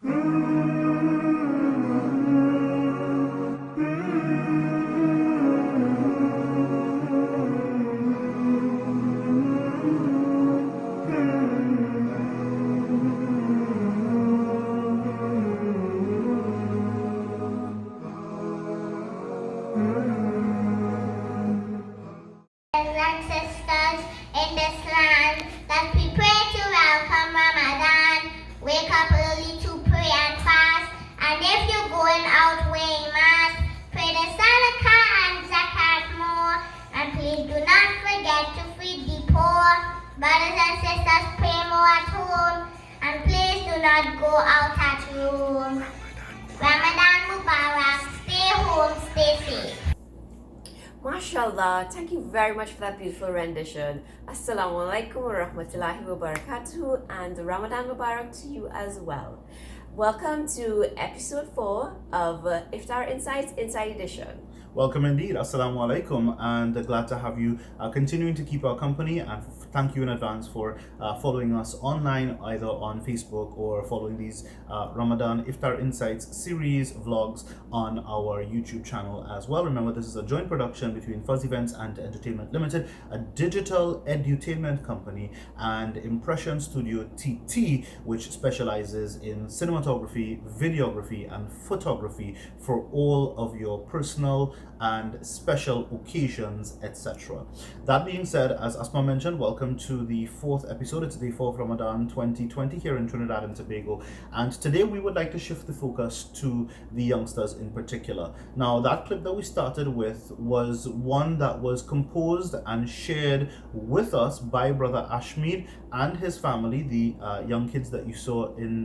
And sisters in this land that we pray to welcome Ramadan. Wake up early to pray and fast. And if you're going out wearing mask, pray the Sadaqah and Zakat more. And please do not forget to feed the poor. Brothers and sisters, pray more at home. And please do not go out at room. Ramadan Mubarak. Stay home, stay safe. Masha Allah, thank you very much for that beautiful rendition. Assalamu alaikum wa rahmatullahi wa barakatuhu, and Ramadan Mubarak to you as well. Welcome to episode 4 of Iftar Insights Inside Edition. Welcome indeed. Assalamu alaikum, and glad to have you continuing to keep our company, and thank you in advance for following us online, either on Facebook or following these Ramadan Iftar Insights series vlogs on our YouTube channel as well. Remember, this is a joint production between Fuzz Events and Entertainment Limited, a digital edutainment company, and Impression Studio TT, which specializes in cinematography, videography, and photography for all of your personal and special occasions, etc. That being said, as Asma mentioned, welcome to the 4th episode. It's day 4 of Ramadan 2020 here in Trinidad and Tobago, and today we would like to shift the focus to the youngsters in particular. Now, that clip that we started with was one that was composed and shared with us by brother Ashmead and his family, the young kids that you saw in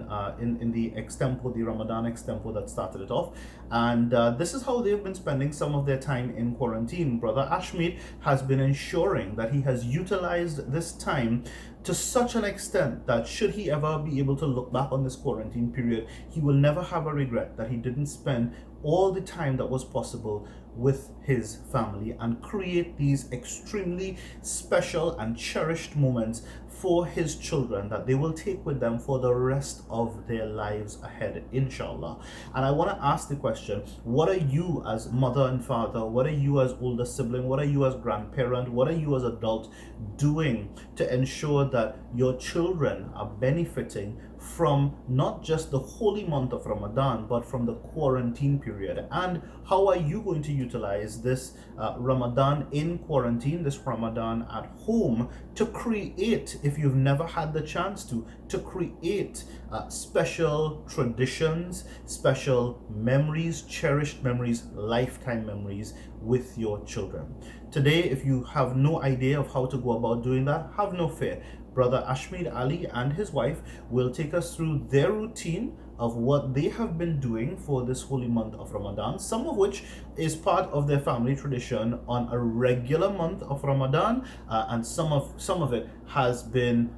the extempo, the Ramadan extempo that started it off. And this is how they've been spending some of their time in quarantine. Brother Ashmead has been ensuring that he has utilized this time to such an extent that should he ever be able to look back on this quarantine period, he will never have a regret that he didn't spend all the time that was possible with his family and create these extremely special and cherished moments for his children that they will take with them for the rest of their lives ahead, inshallah. And I want to ask the question, what are you as mother and father, what are you as older sibling, what are you as grandparent, what are you as adult doing to ensure that your children are benefiting from not just the holy month of Ramadan, but from the quarantine period? And how are you going to utilize this Ramadan in quarantine, this Ramadan at home, to create, if you've never had the chance to create special traditions, special memories, cherished memories, lifetime memories with your children? Today, if you have no idea of how to go about doing that, have no fear. Brother Ashmead Ali and his wife will take us through their routine of what they have been doing for this holy month of Ramadan, some of which is part of their family tradition on a regular month of Ramadan, and some of it has been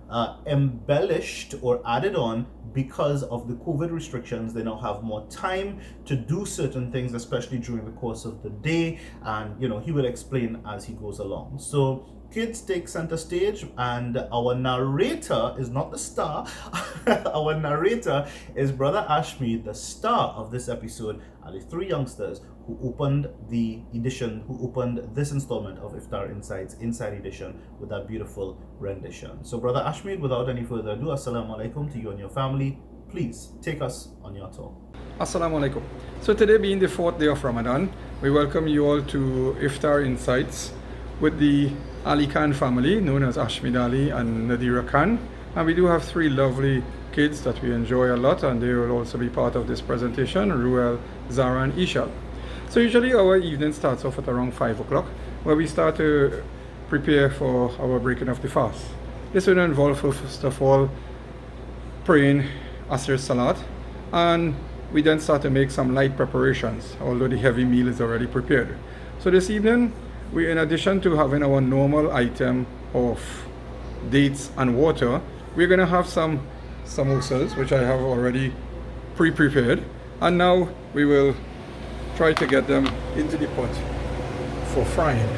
embellished or added on because of the COVID restrictions. They now have more time to do certain things, especially during the course of the day, and he will explain as he goes along. So kids take center stage, and our narrator is not the star. Our narrator is Brother Ashmead, the star of this episode, and the 3 youngsters who opened this installment of Iftar Insights Inside Edition with that beautiful rendition. So Brother Ashmead, without any further ado, Assalamu alaikum to you and your family. Please take us on your tour. Assalamu alaikum. So today being the 4th day of Ramadan, we welcome you all to Iftar Insights with the Ali Khan family, known as Ashmead Ali and Nadira Khan. And we do have 3 lovely kids that we enjoy a lot, and they will also be part of this presentation, Ruel, Zara and Ishal. So usually our evening starts off at around 5 o'clock, where we start to prepare for our breaking of the fast. This will involve, first of all, praying Asr Salat, and we then start to make some light preparations, although the heavy meal is already prepared. So this evening, we, in addition to having our normal item of dates and water, we're going to have some samosas, which I have already pre-prepared, and now we will try to get them into the pot for frying.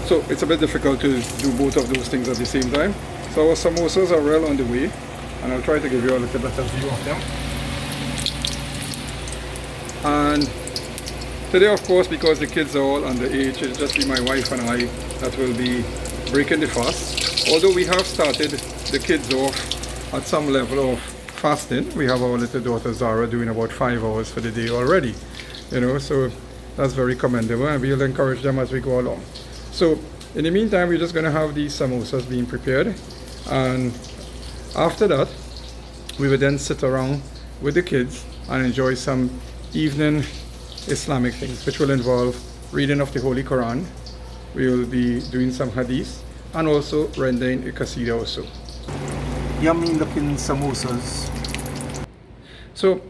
So it's a bit difficult to do both of those things at the same time. So our samosas are well on the way, and I'll try to give you a little better view of them. And today, of course, because the kids are all underage, it'll just be my wife and I that will be breaking the fast. Although we have started the kids off at some level of fasting. We have our little daughter Zara doing about 5 hours for the day already, you know, so that's very commendable, and we'll encourage them as we go along. So in the meantime, we're just going to have these samosas being prepared, and after that we will then sit around with the kids and enjoy some evening Islamic things, which will involve reading of the Holy Quran. We will be doing some hadith and also rendering a qasida also. Yummy looking samosas. So,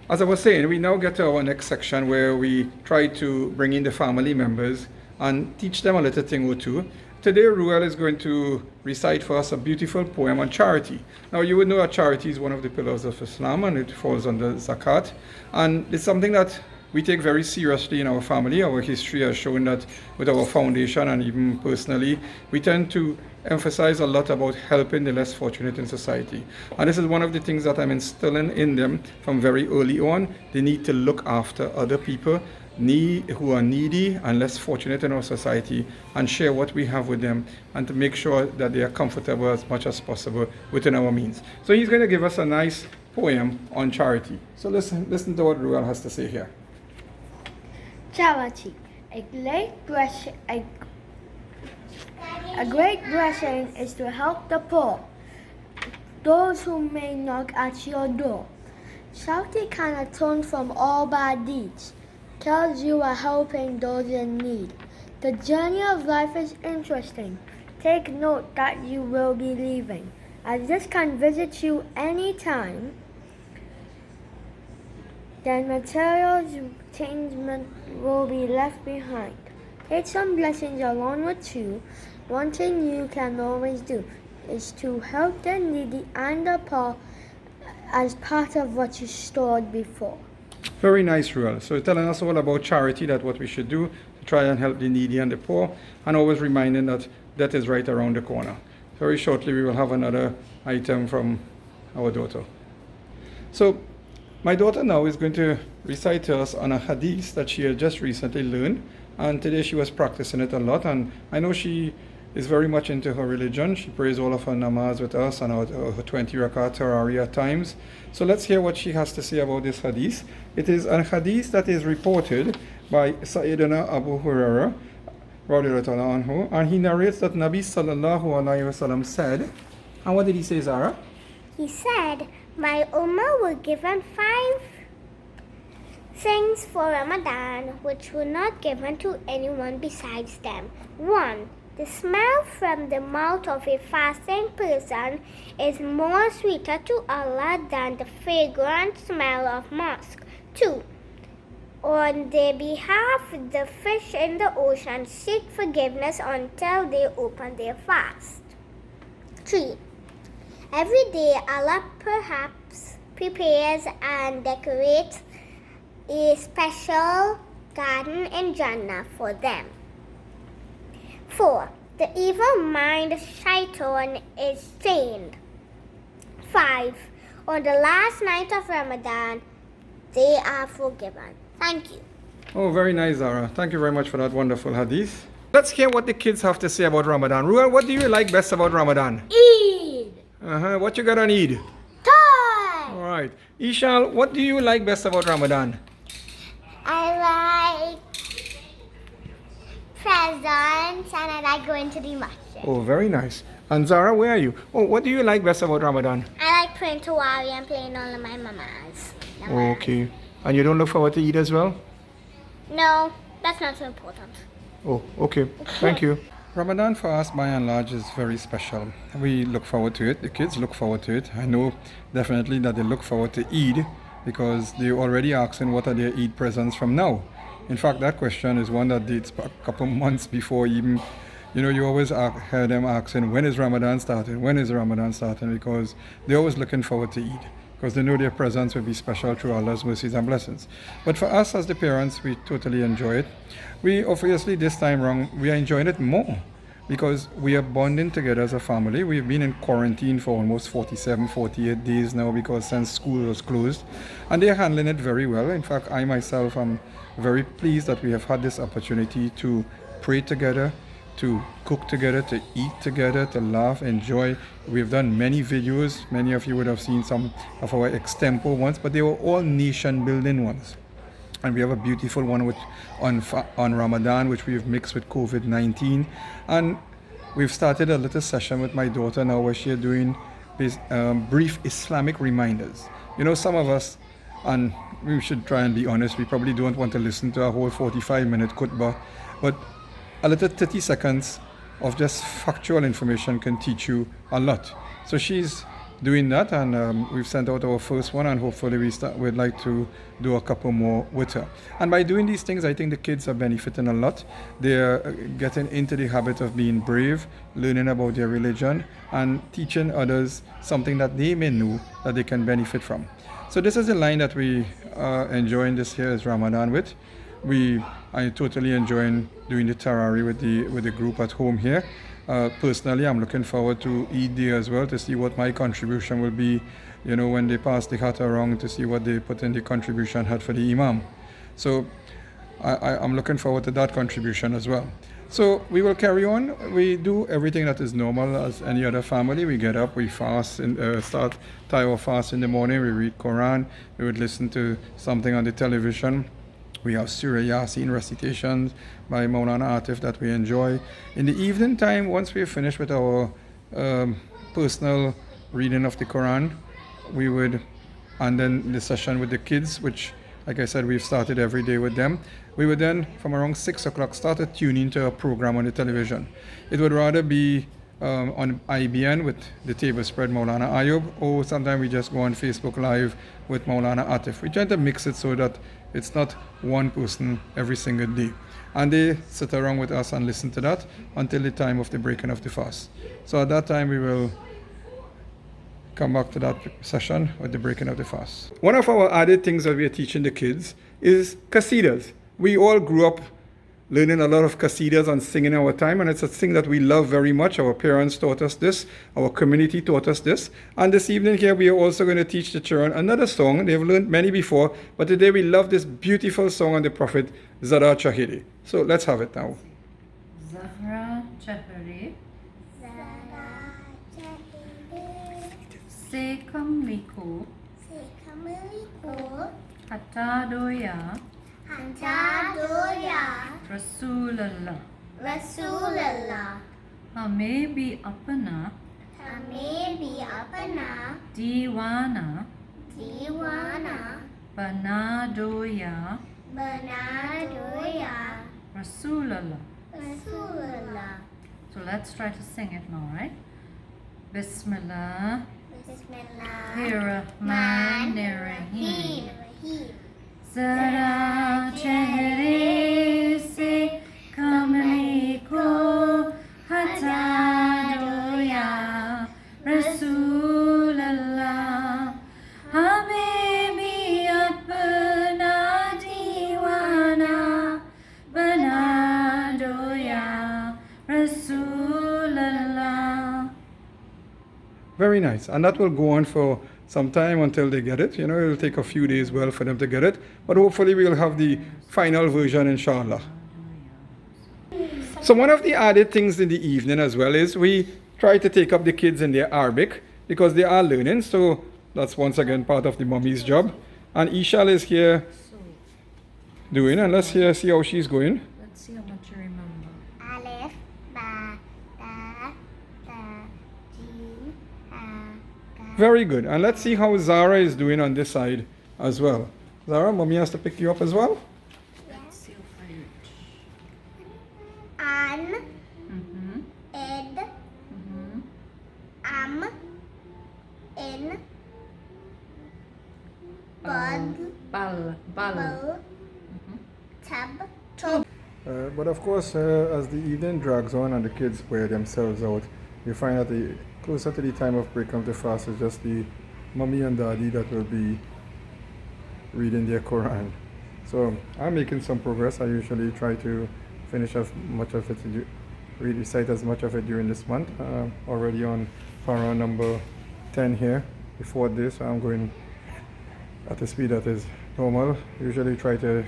as I was saying, we now get to our next section where we try to bring in the family members and teach them a little thing or two. Today, Ruel is going to recite for us a beautiful poem on charity. Now, you would know that charity is one of the pillars of Islam, and it falls under zakat. And it's something that we take very seriously in our family. Our history has shown that with our foundation and even personally, we tend to emphasize a lot about helping the less fortunate in society. And this is one of the things that I'm instilling in them from very early on. They need to look after other people who are needy and less fortunate in our society, and share what we have with them, and to make sure that they are comfortable as much as possible within our means. So he's going to give us a nice poem on charity. So listen to what Ruel has to say here. Charity, a great blessing is to help the poor, those who may knock at your door. Charity can atone from all bad deeds, tells you are helping those in need. The journey of life is interesting. Take note that you will be leaving, as this can visit you anytime. Then material things will be left behind. Take some blessings along with you. One thing you can always do is to help the needy and the poor as part of what you stored before. Very nice, Ruel. So telling us all about charity, that what we should do to try and help the needy and the poor, and always reminding that that is right around the corner. Very shortly we will have another item from our daughter. So my daughter now is going to recite to us on a hadith that she had just recently learned, and today she was practicing it a lot, and I know she is very much into her religion. She prays all of her namaz with us and her 20 rakat Tarawih at times. So let's hear what she has to say about this hadith. It is a hadith that is reported by Sayyidina Abu Hurairah radiyallahu anhu, and he narrates that Nabi sallallahu alayhi wasallam said, and what did he say, Zara? He said, my ummah were given 5 things for Ramadan which were not given to anyone besides them. 1. The smell from the mouth of a fasting person is more sweeter to Allah than the fragrant smell of musk. 2. On their behalf, the fish in the ocean seek forgiveness until they open their fast. 3. Every day, Allah perhaps prepares and decorates a special garden in Jannah for them. 4. The evil mind shaitan is chained. 5. On the last night of Ramadan, they are forgiven. Thank you. Oh, very nice, Zara. Thank you very much for that wonderful hadith. Let's hear what the kids have to say about Ramadan. Ruel, what do you like best about Ramadan? Eid. What you got on Eid? Toy. All right. Ishal, what do you like best about Ramadan? I like presents and I like going to the masjid. Oh, very nice. And Zara, where are you? Oh, what do you like best about Ramadan? I like praying Tarawih and playing all of my mamas. Okay. And you don't look forward to Eid as well? No, that's not so important. Oh, okay. Thank you. Ramadan for us, by and large, is very special. We look forward to it. The kids look forward to it. I know definitely that they look forward to Eid because they're already asking what are their Eid presents from now. In fact, that question is one that dates back a couple months before even, you always hear them asking, when is Ramadan starting? When is Ramadan starting? Because they're always looking forward to Eid. because they know their presence will be special through Allah's mercies and blessings. But for us as the parents, we totally enjoy it. We obviously this time round, we are enjoying it more because we are bonding together as a family. We've been in quarantine for almost 47, 48 days now because since school was closed, and they're handling it very well. In fact, I myself am very pleased that we have had this opportunity to pray together, to cook together, to eat together, to laugh, enjoy. We've done many videos. Many of you would have seen some of our extempo ones, but they were all nation building ones. And we have a beautiful one on Ramadan, which we've mixed with COVID-19. And we've started a little session with my daughter now where she's doing these brief Islamic reminders. You know, some of us, and we should try and be honest, we probably don't want to listen to a whole 45-minute khutbah, but a little 30 seconds of just factual information can teach you a lot. So she's doing that, and we've sent out our first one, and hopefully we'd like to do a couple more with her. And by doing these things, I think the kids are benefiting a lot. They're getting into the habit of being brave, learning about their religion, and teaching others something that they may know that they can benefit from. So this is the line that we are enjoying this year is Ramadan with. I totally enjoying doing the Tarawih with the group at home here. Personally, I'm looking forward to Eid Day as well to see what my contribution will be, you know, when they pass the hat around, to see what they put in the contribution hat for the Imam. So I'm looking forward to that contribution as well. So we will carry on. We do everything that is normal as any other family. We get up, we fast, and start our fast in the morning. We read Quran. We would listen to something on the television. We have Surah Yasin recitations by Maulana Atif that we enjoy. In the evening time, once we are finished with our personal reading of the Quran, we would, and then the session with the kids, which, like I said, we've started every day with them. We would then, from around 6 o'clock, start tuning to a program on the television. It would rather be on IBN with the table spread Maulana Ayub, or sometimes we just go on Facebook Live with Maulana Atif. We try to mix it so that it's not one person every single day. And they sit around with us and listen to that until the time of the breaking of the fast. So at that time we will come back to that session with the breaking of the fast. One of our added things that we are teaching the kids is qasidas. We all grew up learning a lot of qasidas and singing our time, and it's a thing that we love very much. Our parents taught us this, our community taught us this, and this evening here we are also going to teach the children another song. They've learned many before, but today we love this beautiful song on the Prophet, Zara Chahiri. So let's have it now. Zahra Chahari Se Kamliko Hatta Doya Rasulallah Hame bhi apna Diwana Bana doya Rasulallah. So let's try to sing it now, right? Bismillah Rahim Zara chehre se kamli ko hata doya Rasulallah hame bhi apna diwana bana doya Rasulallah. Very nice. And that will go on for some time until they get it. You know, it'll take a few days well for them to get it, but hopefully we'll have the final version, Sha Allah. So one of the added things in the evening as well is we try to take up the kids in their Arabic because they are learning. So that's once again part of the mummy's job. And Ishal is here doing, and let's see how she's going. Let's see how much you remember. Alif, Ba, Ta, Ta, Jim, Ha, Ka. Very good. And let's see how Zara is doing on this side as well. Zara, mommy has to pick you up as well. Let's see how you An, Ed, Am, In, Bud, Bal Bo, Tab, But of course, as the evening drags on and the kids wear themselves out, you find that closer to the time of break of the fast is just the mommy and daddy that will be reading their Quran. So I'm making some progress. I usually try to finish as much of it, recite as much of it during this month. Already on Quran number 10 here. Before this, I'm going at a speed that is normal. Usually try to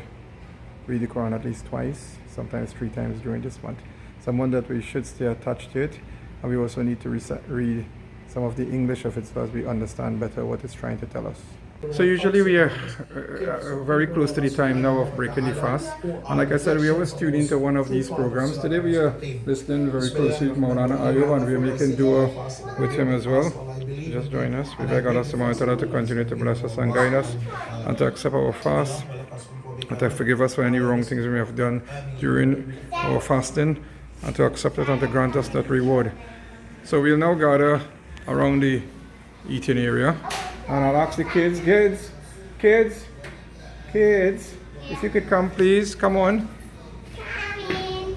read the Quran at least twice, sometimes 3 times during this month. Someone that we should stay attached to it, and we also need to read some of the English of it so as we understand better what it's trying to tell us. So usually we are very close to the time now of breaking the fast, and like I said, we always tune into one of these programs. Today we are listening very closely to Maulana Ayub, and we are making dua with him as well. Just join us. We beg Allah subhanahu wa ta'ala to continue to bless us and guide us, and to accept our fast, and to forgive us for any wrong things we may have done during our fasting, and to accept it and to grant us that reward. So we'll now gather around the eating area, and I'll ask the kids, if you could come please, come on.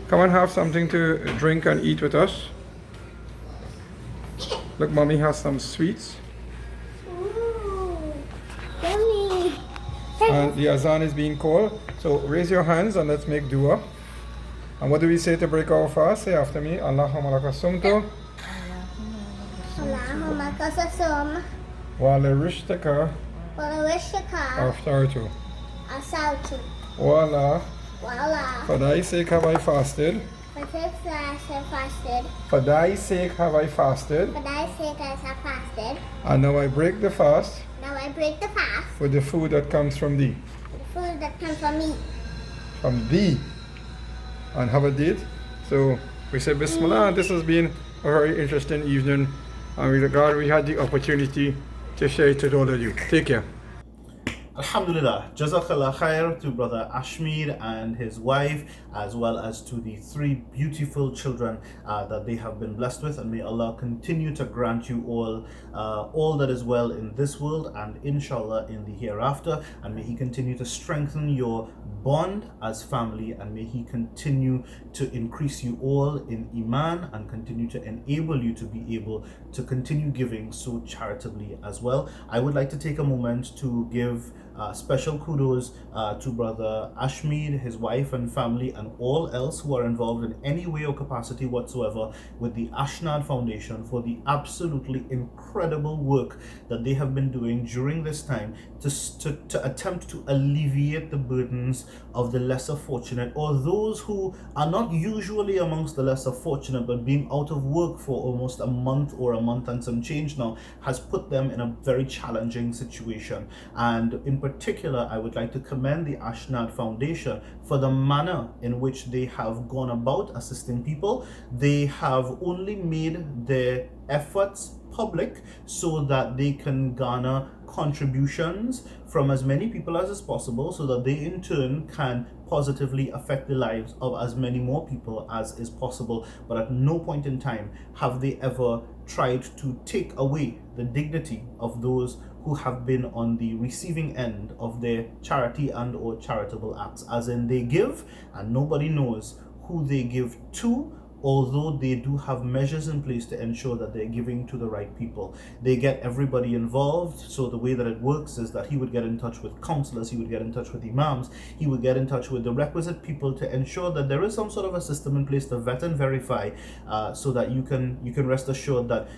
Come and have something to drink and eat with us. Look, mommy has some sweets. Ooh, yummy. And the azan is being called. So raise your hands and let's make dua. And what do we say to break our fast? Say after me. Allahumma laka sumtu. Allahumma kasasum. Wa lirishtaka Walawishaka. aftartu. Asautu. Wala. Wala. For thy sake have I fasted. For thy sake I fasted. For thy sake have I fasted. For thy sake I have fasted. And now I break the fast Now I break the fast. with the food that comes from thee. The food that comes from me. From thee. And have a date. So we say Bismillah, and this has been a very interesting evening, and we're glad we had the opportunity to share it with all of you. Take care. Alhamdulillah, Jazakallah khair to brother Ashmead and his wife, as well as to the 3 beautiful children that they have been blessed with, and may Allah continue to grant you all that is well in this world and inshallah in the hereafter, and may He continue to strengthen your bond as family, and may He continue to increase you all in Iman and continue to enable you to be able to continue giving so charitably as well. I would like to take a moment to give special kudos to brother Ashmead, his wife and family, and all else who are involved in any way or capacity whatsoever with the Ashmead Foundation for the absolutely incredible work that they have been doing during this time to attempt to alleviate the burdens of the lesser fortunate, or those who are not usually amongst the lesser fortunate, but being out of work for almost a month or a month and some change now has put them in a very challenging situation. And in particular, I would like to commend the Ashmead Foundation for the manner in which they have gone about assisting people. They have only made their efforts public so that they can garner contributions from as many people as is possible, so that they in turn can positively affect the lives of as many more people as is possible. But at no point in time have they ever tried to take away the dignity of those who have been on the receiving end of their charity and or charitable acts, as in they give and nobody knows who they give to, although they do have measures in place to ensure that they're giving to the right people. They get everybody involved. So the way that it works is that he would get in touch with counselors, he would get in touch with imams, he would get in touch with the requisite people to ensure that there is some sort of a system in place to vet and verify, so that you can rest assured that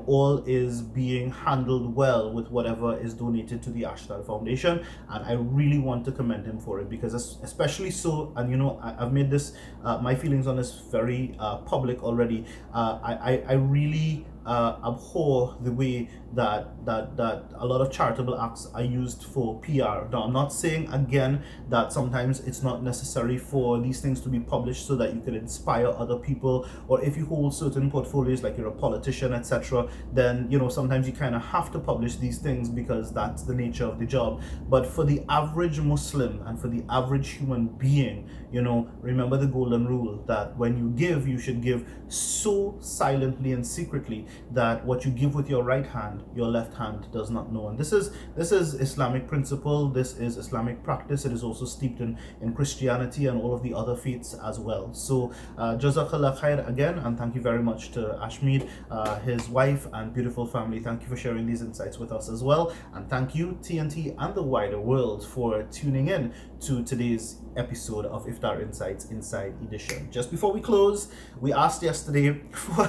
all is being handled well with whatever is donated to the Ashmead Foundation. And I really want to commend him for it, because especially so, and I've made this my feelings on this very public already. I really abhor the way that a lot of charitable acts are used for PR. Now, I'm not saying again that sometimes it's not necessary for these things to be published so that you can inspire other people, or if you hold certain portfolios like you're a politician, etc., then sometimes you kind of have to publish these things because that's the nature of the job. But for the average Muslim and for the average human being, remember the golden rule that when you give, you should give so silently and secretly that what you give with your right hand, your left hand does not know. And this is Islamic principle. This is Islamic practice. It is also steeped in Christianity and all of the other faiths as well. So Jazakallah khair again, and thank you very much to Ashmead, his wife and beautiful family. Thank you for sharing these insights with us as well. And thank you, TNT and the wider world, for tuning in to today's episode of Iftar Insights Inside Edition. Just before we close, we asked yesterday for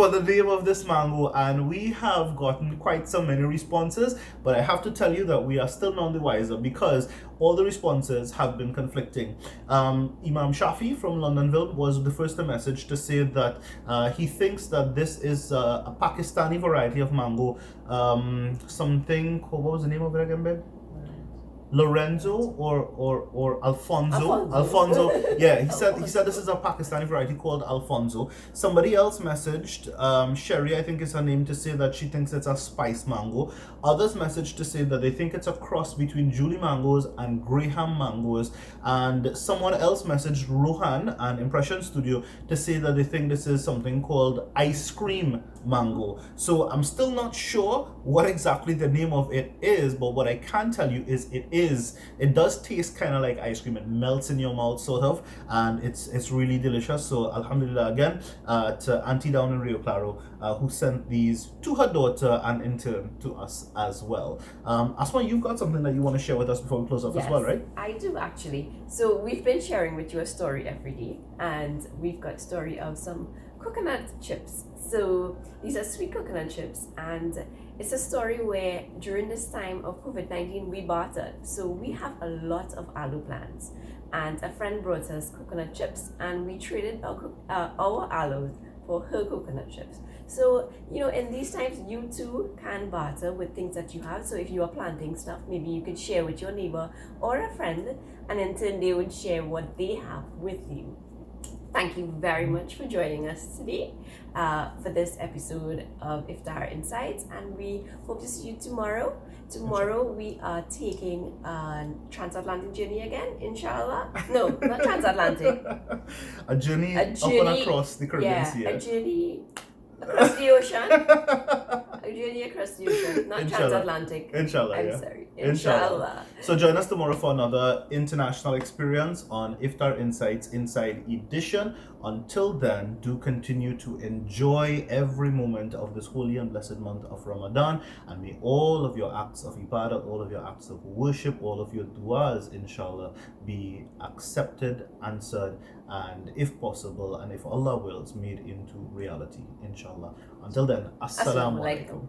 the name of this mango, and we have gotten quite so many responses, but I have to tell you that we are still none the wiser because all the responses have been conflicting. Imam Shafi from Londonville was the first to message to say that he thinks that this is a Pakistani variety of mango, something called, what was the name of it again, babe? Lorenzo or Alfonso. Yeah, he said this is a Pakistani variety called Alfonso. Somebody else messaged, Sherry, I think is her name, to say that she thinks it's a spice mango. Others messaged to say that they think it's a cross between Julie mangoes and Graham mangoes. And someone else messaged Rohan and Impression Studio to say that they think this is something called ice cream mango. So I'm still not sure what exactly the name of it is, but what I can tell you is it does taste kind of like ice cream. It melts in your mouth sort of, and it's really delicious. So alhamdulillah again to Auntie down in Rio Claro, who sent these to her daughter and in turn to us as well. Asma, you've got something that you want to share with us before we close off as well, right? I do actually. So we've been sharing with you a story every day, and we've got a story of some coconut chips. So these are sweet coconut chips, and it's a story where during this time of COVID-19 we bartered. So we have a lot of aloo plants, and a friend brought us coconut chips, and we traded our aloes for her coconut chips. So, you know, in these times you too can barter with things that you have. So if you are planting stuff, maybe you could share with your neighbor or a friend, and in turn they would share what they have with you. Thank you very much for joining us today for this episode of Iftar Insights, and we hope to see you tomorrow. Tomorrow we are taking a transatlantic journey again, inshallah. No, not transatlantic. a journey up and across the Caribbean Sea. A journey across the ocean. A journey across the ocean, not Inshallah. transatlantic. Inshallah, I'm yeah. sorry. Inshallah. So join us tomorrow for another international experience on Iftar Insights Inside Edition. Until then, do continue to enjoy every moment of this holy and blessed month of Ramadan, and may all of your acts of ibadah, all of your acts of worship, all of your du'as, inshallah, be accepted, answered, and if possible, and if Allah wills, made into reality, inshallah. Until then, assalamu alaikum.